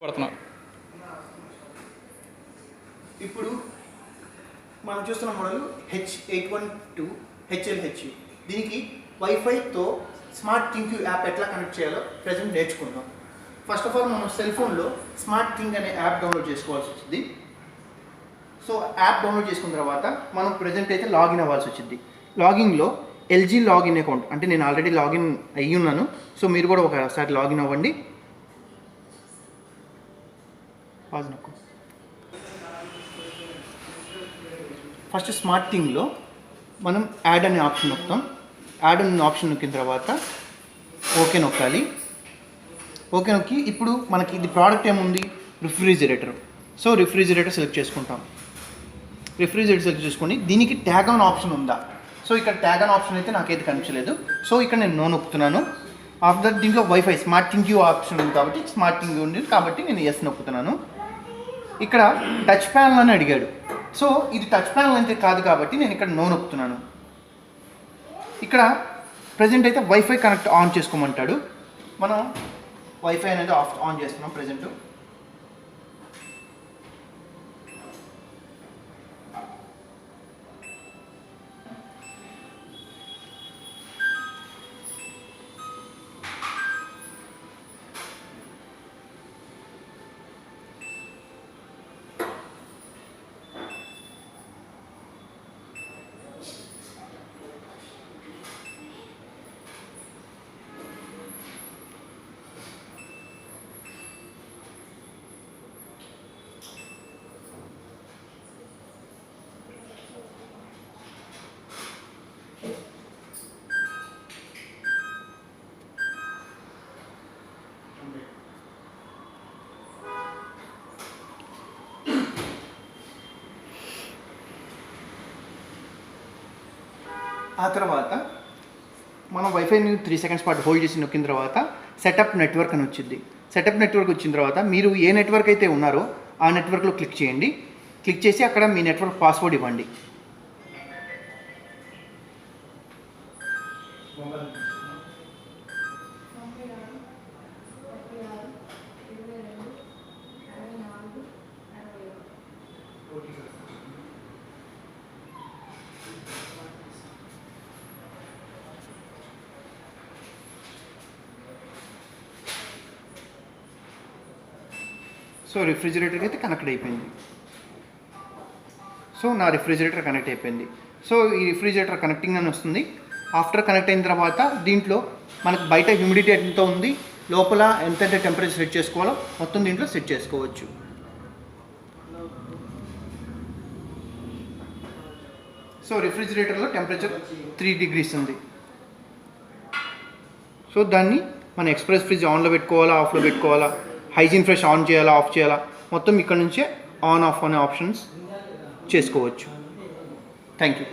పడుతున్నా. ఇప్పుడు మనం చూస్తున్న మోడల్ H812 HLHU. దీనికి వైఫైతో స్మార్ట్ థింక్ యాప్ ఎట్లా కనెక్ట్ చేయాలో ప్రజెంట్ నేర్చుకుందాం. ఫస్ట్ ఆఫ్ ఆల్ మనం సెల్ ఫోన్లో స్మార్ట్ థింక్ అనే యాప్ డౌన్లోడ్ చేసుకోవాల్సి వచ్చింది. సో యాప్ డౌన్లోడ్ చేసుకున్న తర్వాత మనం ప్రజెంట్ అయితే లాగిన్ అవ్వాల్సి వచ్చింది. లాగిన్లో ఎల్జీ లాగిన్ అకౌంట్ అంటే నేను ఆల్రెడీ లాగిన్ అయ్యి ఉన్నాను. సో మీరు కూడా ఒకసారి లాగిన్ అవ్వండి. ఫస్ట్ స్మార్ట్ థింగ్లో మనం యాడ్ అనే ఆప్షన్ నొక్కుతాం. యాడ్ అనే ఆప్షన్ నొక్కిన తర్వాత ఓకే నొక్కాలి. ఓకే నొక్కి ఇప్పుడు మనకి ఇది ప్రోడక్ట్ ఏముంది, రిఫ్రిజిరేటర్. సో రిఫ్రిజిరేటర్ సెలెక్ట్ చేసుకుంటాం. రిఫ్రిజిరేటర్ సెలెక్ట్ చేసుకొని దీనికి ట్యాగ్ ఆన్ ఆప్షన్ ఉందా? సో ఇక్కడ ట్యాగ్ ఆన్ ఆప్షన్ అయితే నాకైతే కనిపించలేదు. సో ఇక్కడ నేను నో నొక్కుతున్నాను. ఆఫ్టర్ దీంట్లో వైఫై స్మార్ట్ థింక్ ఆప్షన్ ఉంది కాబట్టి స్మార్ట్ థింక్ ఉంది కాబట్టి నేను ఎస్ నొక్కుతున్నాను. ఇక్కడ టచ్ ప్యానల్ అని అడిగాడు. సో ఇది టచ్ ప్యానల్ అయితే కాదు కాబట్టి నేను ఇక్కడ నో నొక్కుతున్నాను. ఇక్కడ ప్రజెంట్ అయితే వైఫై కనెక్ట్ ఆన్ చేసుకోమంటాడు. మనం వైఫై అనేది ఆన్ చేస్తున్నాం ప్రజెంట్. ఆ తర్వాత మనం వైఫైని 3 సెకండ్స్ పాటు హోల్డ్ చేసి నొక్కిన తర్వాత సెటప్ నెట్వర్క్ అని వచ్చింది. సెటప్ నెట్వర్క్ వచ్చిన తర్వాత మీరు ఏ నెట్వర్క్ అయితే ఉన్నారో ఆ నెట్వర్క్లో క్లిక్ చేయండి. క్లిక్ చేసి అక్కడ మీ నెట్వర్క్ పాస్వర్డ్ ఇవ్వండి. సో రిఫ్రిజిరేటర్కి అయితే కనెక్ట్ అయిపోయింది. సో నా రిఫ్రిజిరేటర్ కనెక్ట్ అయిపోయింది. సో ఈ రిఫ్రిజిరేటర్ కనెక్టింగ్ అని వస్తుంది. ఆఫ్టర్ కనెక్ట్ అయిన తర్వాత దీంట్లో మనకు బయట హ్యూమిడిటీ ఎంత ఉంది, లోపల ఎంత టెంపరేచర్ సెట్ చేసుకోవాలో మొత్తం దీంట్లో సెట్ చేసుకోవచ్చు. సో రిఫ్రిజిరేటర్లో టెంపరేచర్ 3 degrees ఉంది. సో దాన్ని మన ఎక్స్ప్రెస్ ఫ్రిడ్జ్ ఆన్లో పెట్టుకోవాలా, ఆఫ్లో పెట్టుకోవాలా, హైజీన్ ఫ్రెష్ ఆన్ చేయాలా, ఆఫ్ చేయాలా, మొత్తం ఇక్కడ నుంచే ఆన్ ఆఫ్ అనే ఆప్షన్స్ చేసుకోవచ్చు. Thank you.